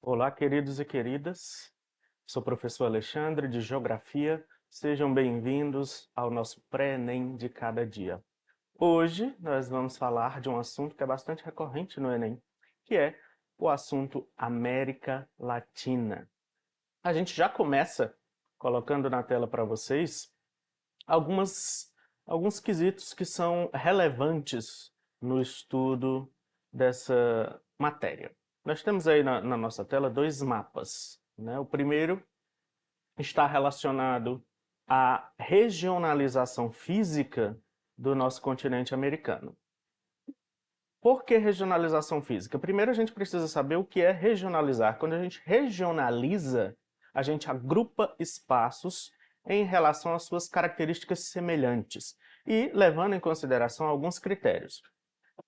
Olá, queridos e queridas. Sou o professor Alexandre, de Geografia. Sejam bem-vindos ao nosso pré-ENEM de cada dia. Hoje, nós vamos falar de um assunto que é bastante recorrente no ENEM, que é o assunto América Latina. A gente já começa colocando na tela para vocês alguns quesitos que são relevantes no estudo dessa matéria. Nós temos aí na nossa tela dois mapas, né? O primeiro está relacionado à regionalização física do nosso continente americano. Por que regionalização física? Primeiro a gente precisa saber o que é regionalizar. Quando a gente regionaliza, a gente agrupa espaços em relação às suas características semelhantes e levando em consideração alguns critérios.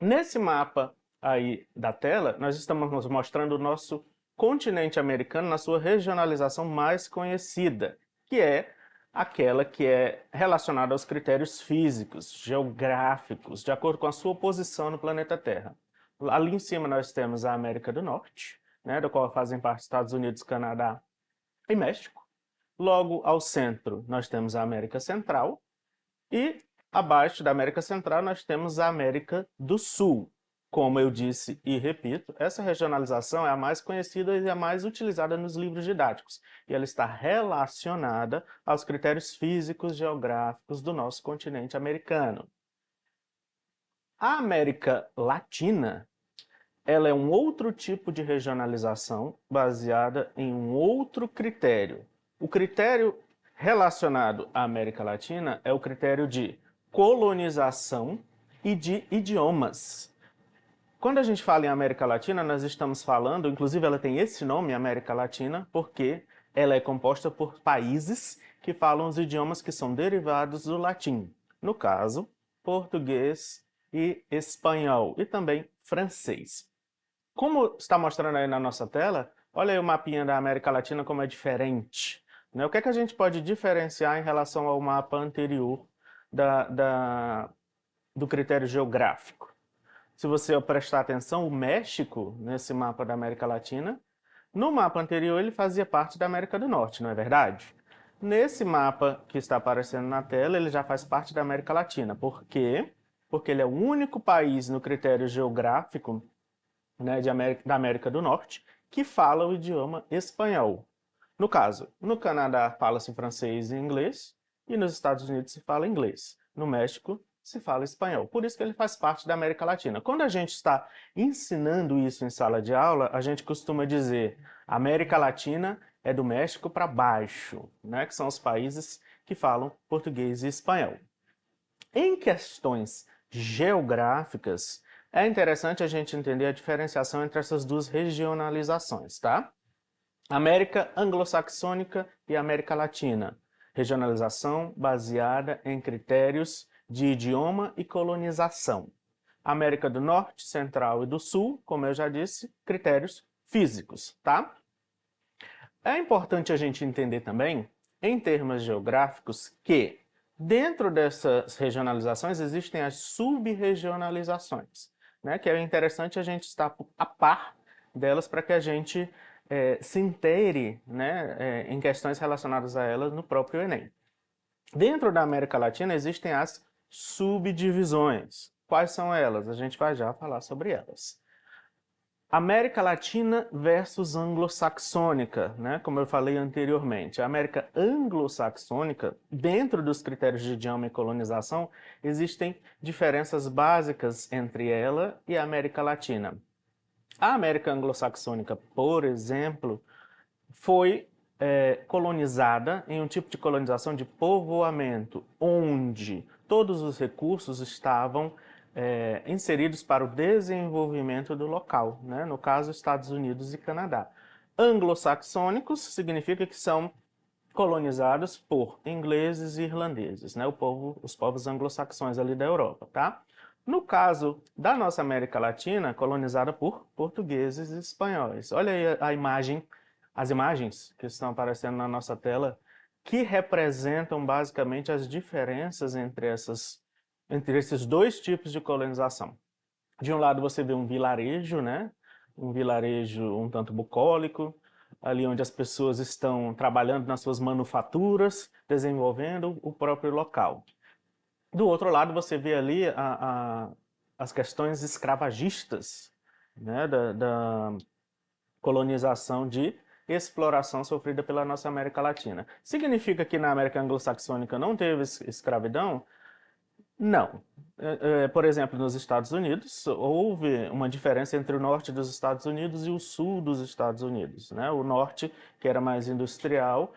Nesse mapa aí da tela, nós estamos mostrando o nosso continente americano na sua regionalização mais conhecida, que é aquela que é relacionada aos critérios físicos, geográficos, de acordo com a sua posição no planeta Terra. Ali em cima nós temos a América do Norte, né, da qual fazem parte Estados Unidos, Canadá e México. Logo ao centro nós temos a América Central e abaixo da América Central nós temos a América do Sul. Como eu disse e repito, essa regionalização é a mais conhecida e a mais utilizada nos livros didáticos, e ela está relacionada aos critérios físicos geográficos do nosso continente americano. A América Latina, ela é um outro tipo de regionalização baseada em um outro critério. O critério relacionado à América Latina é o critério de colonização e de idiomas. Quando a gente fala em América Latina, nós estamos falando, inclusive ela tem esse nome, América Latina, porque ela é composta por países que falam os idiomas que são derivados do latim. No caso, português e espanhol, e também francês. Como está mostrando aí na nossa tela, olha aí o mapinha da América Latina como é diferente. Né? O que é que a gente pode diferenciar em relação ao mapa anterior do critério geográfico? Se você prestar atenção, o México, nesse mapa da América Latina, no mapa anterior ele fazia parte da América do Norte, não é verdade? Nesse mapa que está aparecendo na tela, ele já faz parte da América Latina. Por quê? Porque ele é o único país no critério geográfico, né, da América do Norte que fala o idioma espanhol. No caso, no Canadá fala-se francês e inglês, e nos Estados Unidos se fala inglês. No México se fala espanhol. Por isso que ele faz parte da América Latina. Quando a gente está ensinando isso em sala de aula, a gente costuma dizer América Latina é do México para baixo, né? Que são os países que falam português e espanhol. Em questões geográficas, é interessante a gente entender a diferenciação entre essas duas regionalizações, tá? América anglo-saxônica e América Latina. Regionalização baseada em critérios de idioma e colonização. América do Norte, Central e do Sul, como eu já disse, critérios físicos, tá? É importante a gente entender também, em termos geográficos, que dentro dessas regionalizações existem as sub-regionalizações, né? Que é interessante a gente estar a par delas para que a gente se inteire, né, em questões relacionadas a elas no próprio Enem. Dentro da América Latina existem as subdivisões. Quais são elas? A gente vai já falar sobre elas. América Latina versus anglo-saxônica, né? Como eu falei anteriormente. A América anglo-saxônica, dentro dos critérios de idioma e colonização, existem diferenças básicas entre ela e a América Latina. A América anglo-saxônica, por exemplo, foi colonizada em um tipo de colonização de povoamento, onde todos os recursos estavam inseridos para o desenvolvimento do local, né? No caso, Estados Unidos e Canadá. Anglo-saxônicos significa que são colonizados por ingleses e irlandeses, né? Os povos anglo-saxões ali da Europa, tá? No caso da nossa América Latina, colonizada por portugueses e espanhóis. Olha aí a imagem, as imagens que estão aparecendo na nossa tela, que representam basicamente as diferenças entre esses dois tipos de colonização. De um lado você vê um vilarejo, né? Um vilarejo um tanto bucólico, ali onde as pessoas estão trabalhando nas suas manufaturas, desenvolvendo o próprio local. Do outro lado você vê ali as questões escravagistas, né? Da colonização de exploração sofrida pela nossa América Latina. Significa que na América Anglo-Saxônica não teve escravidão? Não. Por exemplo, nos Estados Unidos, houve uma diferença entre o norte dos Estados Unidos e o sul dos Estados Unidos, né? O norte, que era mais industrial,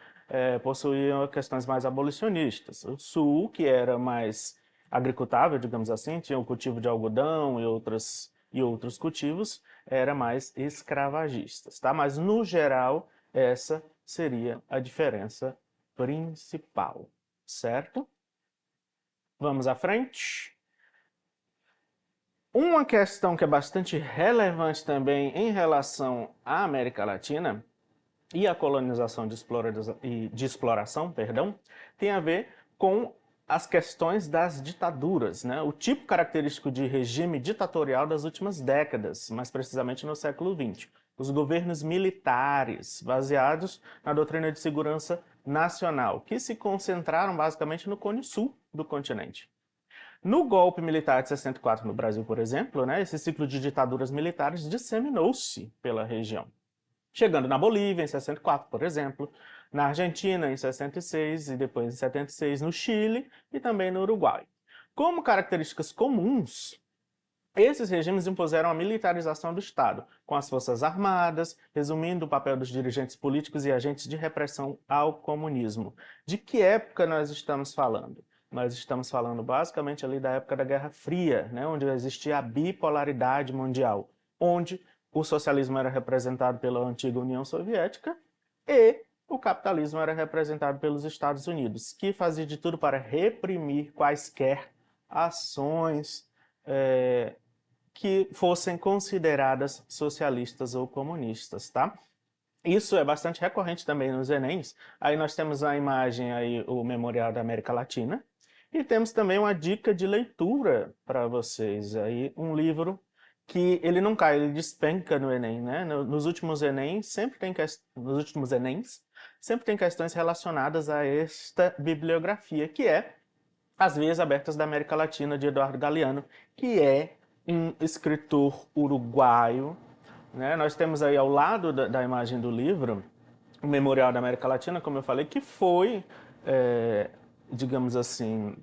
possuía questões mais abolicionistas. O sul, que era mais agricultável, digamos assim, tinha o cultivo de algodão e outros cultivos, era mais escravagistas, tá? Mas, no geral, essa seria a diferença principal, certo? Vamos à frente. Uma questão que é bastante relevante também em relação à América Latina e à colonização de exploração, tem a ver com as questões das ditaduras, né? O tipo característico de regime ditatorial das últimas décadas, mais precisamente no século XX. Os governos militares, baseados na doutrina de segurança nacional, que se concentraram basicamente no Cone Sul do continente. No golpe militar de 64 no Brasil, por exemplo, né, esse ciclo de ditaduras militares disseminou-se pela região. Chegando na Bolívia, em 64, por exemplo, na Argentina, em 66, e depois em 76 no Chile e também no Uruguai. Como características comuns, esses regimes impuseram a militarização do Estado, com as forças armadas, resumindo o papel dos dirigentes políticos e agentes de repressão ao comunismo. De que época nós estamos falando? Nós estamos falando basicamente ali da época da Guerra Fria, né, onde existia a bipolaridade mundial, onde o socialismo era representado pela antiga União Soviética e o capitalismo era representado pelos Estados Unidos, que fazia de tudo para reprimir quaisquer ações que fossem consideradas socialistas ou comunistas, tá? Isso é bastante recorrente também nos Enems. Aí nós temos a imagem aí, o Memorial da América Latina, e temos também uma dica de leitura para vocês aí, um livro que ele não cai, ele despenca no Enem, né? Nos últimos Enems sempre tem questões relacionadas a esta bibliografia, que é As Veias Abertas da América Latina, de Eduardo Galeano, que é um escritor uruguaio, né? Nós temos aí ao lado da imagem do livro o Memorial da América Latina, como eu falei, que foi, digamos assim,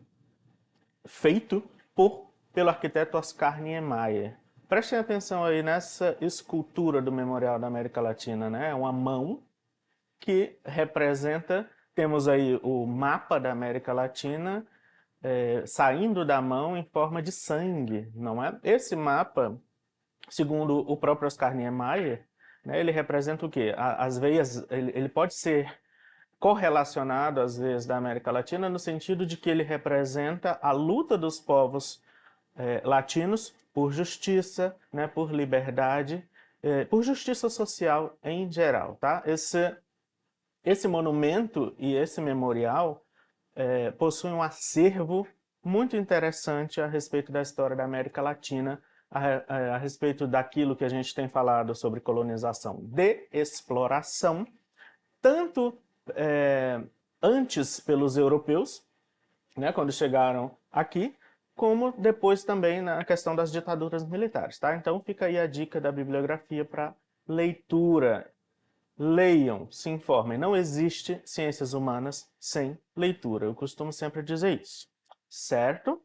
feito pelo arquiteto Oscar Niemeyer. Prestem atenção aí nessa escultura do Memorial da América Latina, né? É uma mão que representa, temos aí o mapa da América Latina saindo da mão em forma de sangue, não é? Esse mapa, segundo o próprio Oscar Niemeyer, né, ele representa o quê? As veias, ele pode ser correlacionado às veias da América Latina no sentido de que ele representa a luta dos povos latinos por justiça, né, por liberdade, por justiça social em geral, tá? Esse monumento e esse memorial possui um acervo muito interessante a respeito da história da América Latina, a respeito daquilo que a gente tem falado sobre colonização de exploração, tanto antes pelos europeus, né, quando chegaram aqui, como depois também na questão das ditaduras militares, tá? Então fica aí a dica da bibliografia para leitura. Leiam, se informem. Não existe ciências humanas sem leitura. Eu costumo sempre dizer isso, certo?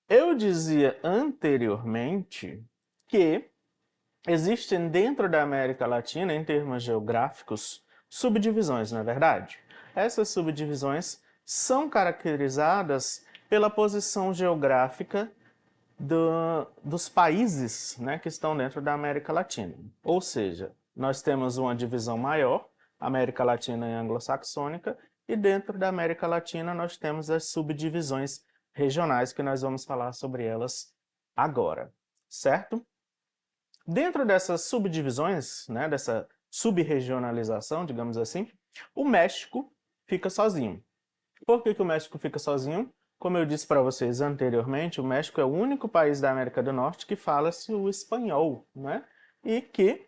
Eu dizia anteriormente que existem dentro da América Latina, em termos geográficos, subdivisões, não é verdade? Essas subdivisões são caracterizadas pela posição geográfica dos países, né, que estão dentro da América Latina. Ou seja, nós temos uma divisão maior, América Latina e Anglo-Saxônica, e dentro da América Latina nós temos as subdivisões regionais que nós vamos falar sobre elas agora, certo? Dentro dessas subdivisões, né, dessa subregionalização, digamos assim, o México fica sozinho. Por que o México fica sozinho? Como eu disse para vocês anteriormente, o México é o único país da América do Norte que fala-se o espanhol, né? E que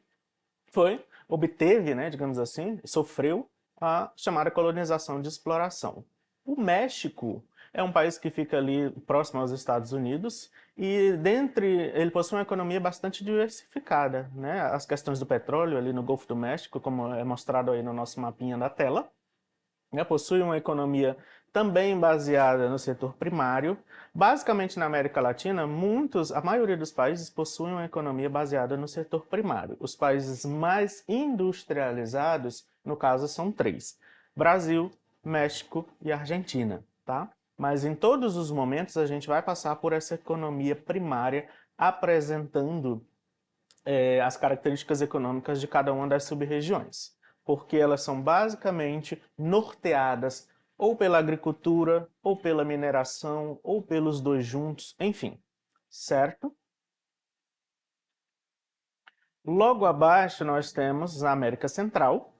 obteve, né, digamos assim, sofreu a chamada colonização de exploração. O México é um país que fica ali próximo aos Estados Unidos e ele possui uma economia bastante diversificada, né? As questões do petróleo ali no Golfo do México, como é mostrado aí no nosso mapinha da tela, né? Possui uma economia também baseada no setor primário. Basicamente, na América Latina, a maioria dos países possuem uma economia baseada no setor primário. Os países mais industrializados, no caso, são três: Brasil, México e Argentina, tá? Mas em todos os momentos a gente vai passar por essa economia primária apresentando as características econômicas de cada uma das sub-regiões, porque elas são basicamente norteadas ou pela agricultura, ou pela mineração, ou pelos dois juntos, enfim, certo? Logo abaixo nós temos a América Central,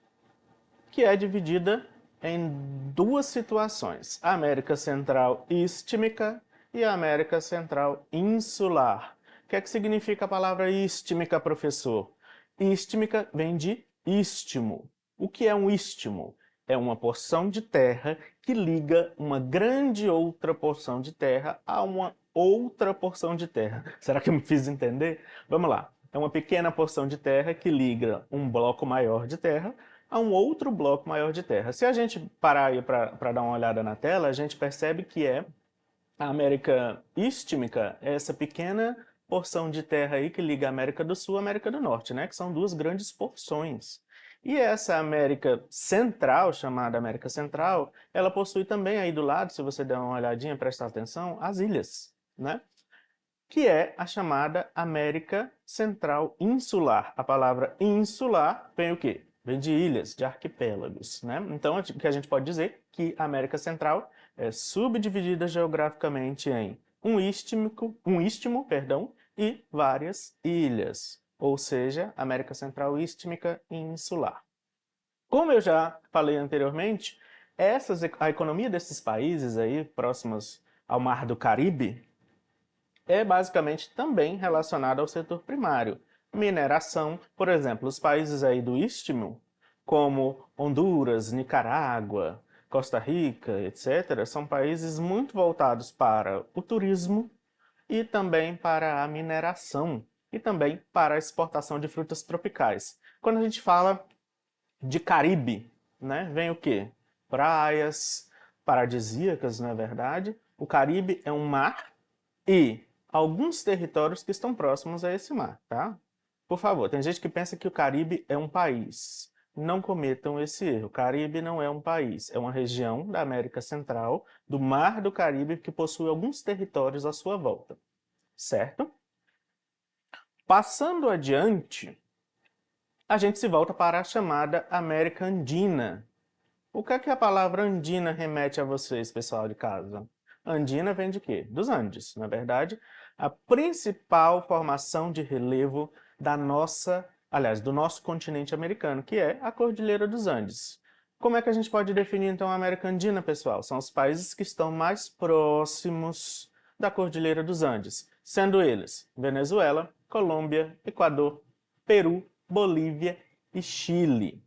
que é dividida em duas situações: a América Central Istmica e a América Central Insular. O que é que significa a palavra istmica, professor? Istmica vem de istmo. O que é um istmo? É uma porção de terra que liga uma grande outra porção de terra a uma outra porção de terra. Será que eu me fiz entender? Vamos lá. É uma pequena porção de terra que liga um bloco maior de terra a um outro bloco maior de terra. Se a gente parar aí para dar uma olhada na tela, a gente percebe que a América Istmica, é essa pequena porção de terra aí que liga a América do Sul e a América do Norte, né? Que são duas grandes porções. E essa América Central, chamada América Central, ela possui também aí do lado, se você der uma olhadinha, prestar atenção, as ilhas, né? Que é a chamada América Central Insular. A palavra insular vem o quê? Vem de ilhas, de arquipélagos, né? Então, o que a gente pode dizer que a América Central é subdividida geograficamente em um istmo, perdão, e várias ilhas, ou seja, América Central Istmica e Insular. Como eu já falei anteriormente, a economia desses países aí próximos ao Mar do Caribe é basicamente também relacionada ao setor primário. Mineração, por exemplo, os países aí do Istmo, como Honduras, Nicarágua, Costa Rica, etc., são países muito voltados para o turismo e também para a mineração e também para a exportação de frutas tropicais. Quando a gente fala de Caribe, né, vem o quê? Praias paradisíacas, não é verdade? O Caribe é um mar e alguns territórios que estão próximos a esse mar, tá? Por favor, tem gente que pensa que o Caribe é um país. Não cometam esse erro. O Caribe não é um país, é uma região da América Central, do Mar do Caribe, que possui alguns territórios à sua volta, certo? Passando adiante, a gente se volta para a chamada América Andina. O que é que a palavra andina remete a vocês, pessoal de casa? Andina vem de quê? Dos Andes, na verdade, a principal formação de relevo do nosso continente americano, que é a Cordilheira dos Andes. Como é que a gente pode definir então a América Andina, pessoal? São os países que estão mais próximos da Cordilheira dos Andes, sendo eles Venezuela, Colômbia, Equador, Peru, Bolívia e Chile.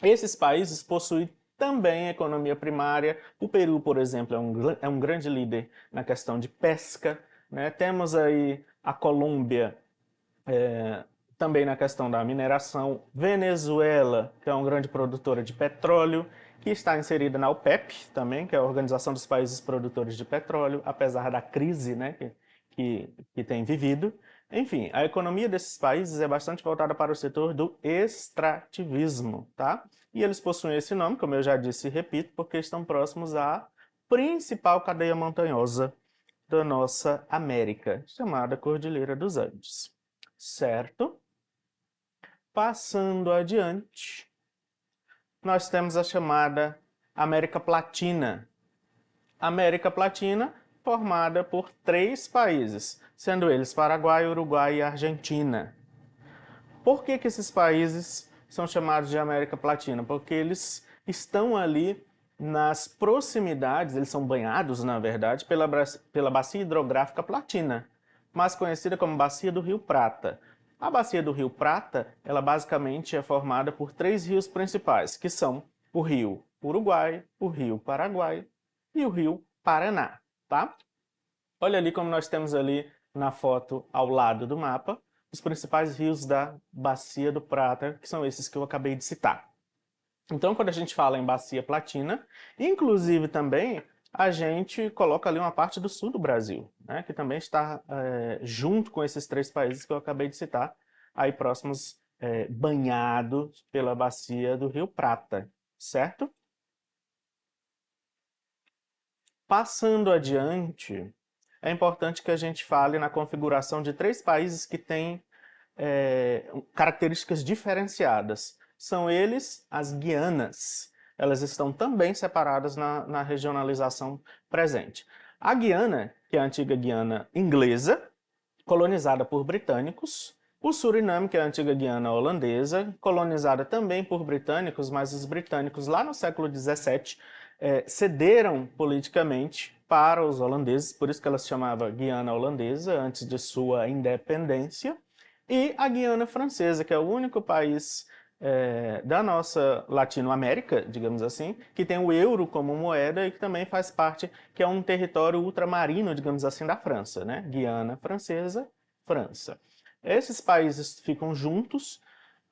Esses países possuem também economia primária. O Peru, por exemplo, é um grande líder na questão de pesca, né? Temos aí a Colômbia também na questão da mineração. Venezuela, que é uma grande produtora de petróleo, que está inserida na OPEP também, que é a Organização dos Países Produtores de Petróleo, apesar da crise, né, que tem vivido. Enfim, a economia desses países é bastante voltada para o setor do extrativismo, tá? E eles possuem esse nome, como eu já disse e repito, porque estão próximos à principal cadeia montanhosa da nossa América, chamada Cordilheira dos Andes, certo? Passando adiante, nós temos a chamada América Platina. América Platina formada por 3 países, sendo eles Paraguai, Uruguai e Argentina. Por que que esses países são chamados de América Latina? Porque eles estão ali nas proximidades, eles são banhados, na verdade, pela bacia hidrográfica Platina, mais conhecida como Bacia do Rio Prata. A Bacia do Rio Prata, ela basicamente é formada por 3 rios principais, que são o Rio Uruguai, o Rio Paraguai e o Rio Paraná, tá? Olha ali como nós temos ali na foto ao lado do mapa, os principais rios da Bacia do Prata, que são esses que eu acabei de citar. Então, quando a gente fala em Bacia Platina, inclusive também a gente coloca ali uma parte do sul do Brasil, né, que também está junto com esses 3 países que eu acabei de citar, aí próximos, banhados pela Bacia do Rio Prata, certo? Passando adiante, é importante que a gente fale na configuração de 3 países que têm características diferenciadas. São eles as Guianas. Elas estão também separadas na regionalização presente. A Guiana, que é a antiga Guiana inglesa, colonizada por britânicos. O Suriname, que é a antiga Guiana holandesa, colonizada também por britânicos, mas os britânicos lá no século XVII cederam politicamente para os holandeses, por isso que ela se chamava Guiana Holandesa, antes de sua independência. E a Guiana Francesa, que é o único país da nossa Latinoamérica, digamos assim, que tem o euro como moeda e que também faz parte, que é um território ultramarino, digamos assim, da França, né? Guiana Francesa, França. Esses países ficam juntos,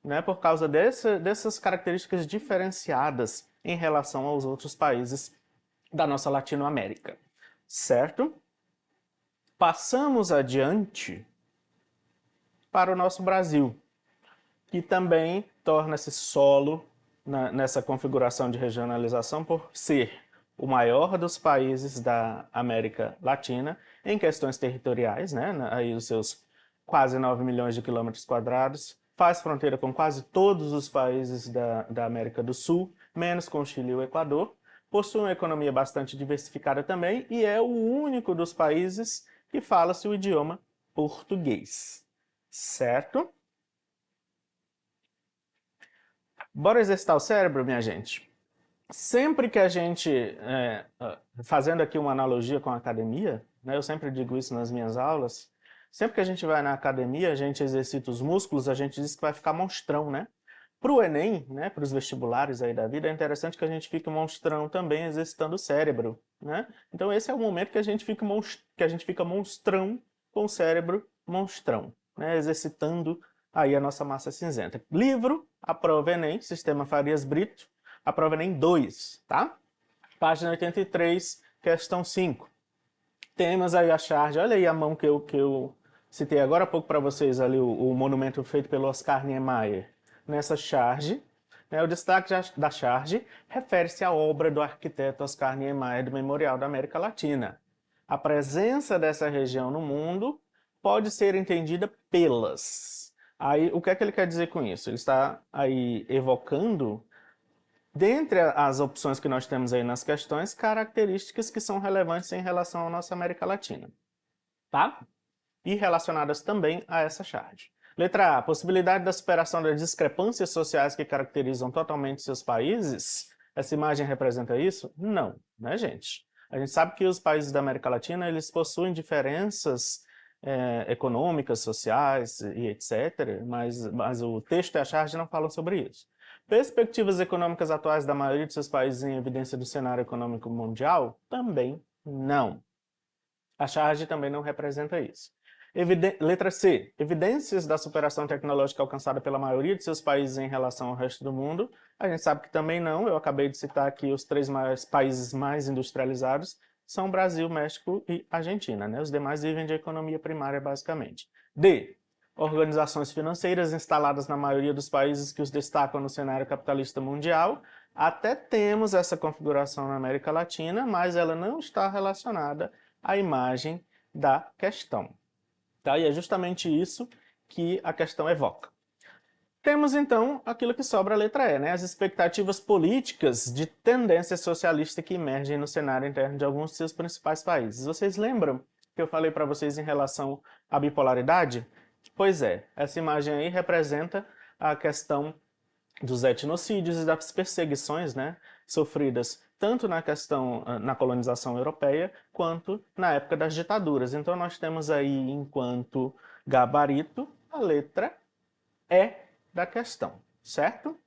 né, por causa dessas características diferenciadas em relação aos outros países da nossa Latinoamérica, certo? Passamos adiante para o nosso Brasil, que também torna-se solo nessa configuração de regionalização por ser o maior dos países da América Latina em questões territoriais, né? Aí os seus quase 9 milhões de quilômetros quadrados, faz fronteira com quase todos os países da América do Sul, menos com o Chile e o Equador, possui uma economia bastante diversificada também e é o único dos países que fala-se o idioma português, certo? Bora exercitar o cérebro, minha gente? Sempre que a gente, fazendo aqui uma analogia com a academia, né, eu sempre digo isso nas minhas aulas, sempre que a gente vai na academia, a gente exercita os músculos, a gente diz que vai ficar monstrão, né? Para o Enem, né, para os vestibulares aí da vida, é interessante que a gente fique monstrão também exercitando o cérebro, né? Então esse é o momento que a gente fica monstrão com o cérebro monstrão, né, exercitando aí a nossa massa cinzenta. Livro, a prova Enem, Sistema Farias Brito, a prova Enem 2, tá? Página 83, questão 5. Temos aí a charge, olha aí a mão que eu citei agora há pouco para vocês ali, o monumento feito pelo Oscar Niemeyer. Nessa charge, né, o destaque da charge refere-se à obra do arquiteto Oscar Niemeyer do Memorial da América Latina. A presença dessa região no mundo pode ser entendida pelas. Aí, o que é que ele quer dizer com isso? Ele está aí evocando, dentre as opções que nós temos aí nas questões, características que são relevantes em relação à nossa América Latina, tá? E relacionadas também a essa charge. Letra A, possibilidade da superação das discrepâncias sociais que caracterizam totalmente seus países. Essa imagem representa isso? Não, né, gente? A gente sabe que os países da América Latina, eles possuem diferenças econômicas, sociais e etc., mas o texto e a charge não falam sobre isso. Perspectivas econômicas atuais da maioria de seus países em evidência do cenário econômico mundial? Também não. A charge também não representa isso. Letra C. Evidências da superação tecnológica alcançada pela maioria de seus países em relação ao resto do mundo? A gente sabe que também não. Eu acabei de citar aqui os 3 maiores países mais industrializados, são Brasil, México e Argentina, né? Os demais vivem de economia primária, basicamente. D. Organizações financeiras instaladas na maioria dos países que os destacam no cenário capitalista mundial. Até temos essa configuração na América Latina, mas ela não está relacionada à imagem da questão. Tá? E é justamente isso que a questão evoca. Temos, então, aquilo que sobra a letra E, né? As expectativas políticas de tendência socialista que emergem no cenário interno de alguns de seus principais países. Vocês lembram que eu falei para vocês em relação à bipolaridade? Pois é, essa imagem aí representa a questão dos etnocídios e das perseguições, né, sofridas tanto na colonização europeia quanto na época das ditaduras. Então nós temos aí, enquanto gabarito, a letra E da questão, certo?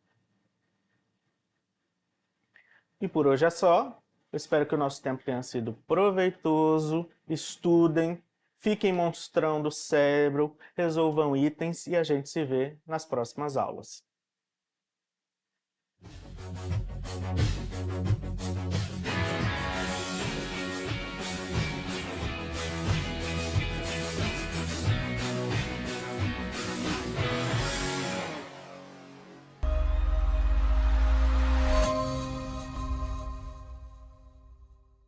E por hoje é só. Eu espero que o nosso tempo tenha sido proveitoso. Estudem, fiquem monstrando o cérebro, resolvam itens e a gente se vê nas próximas aulas.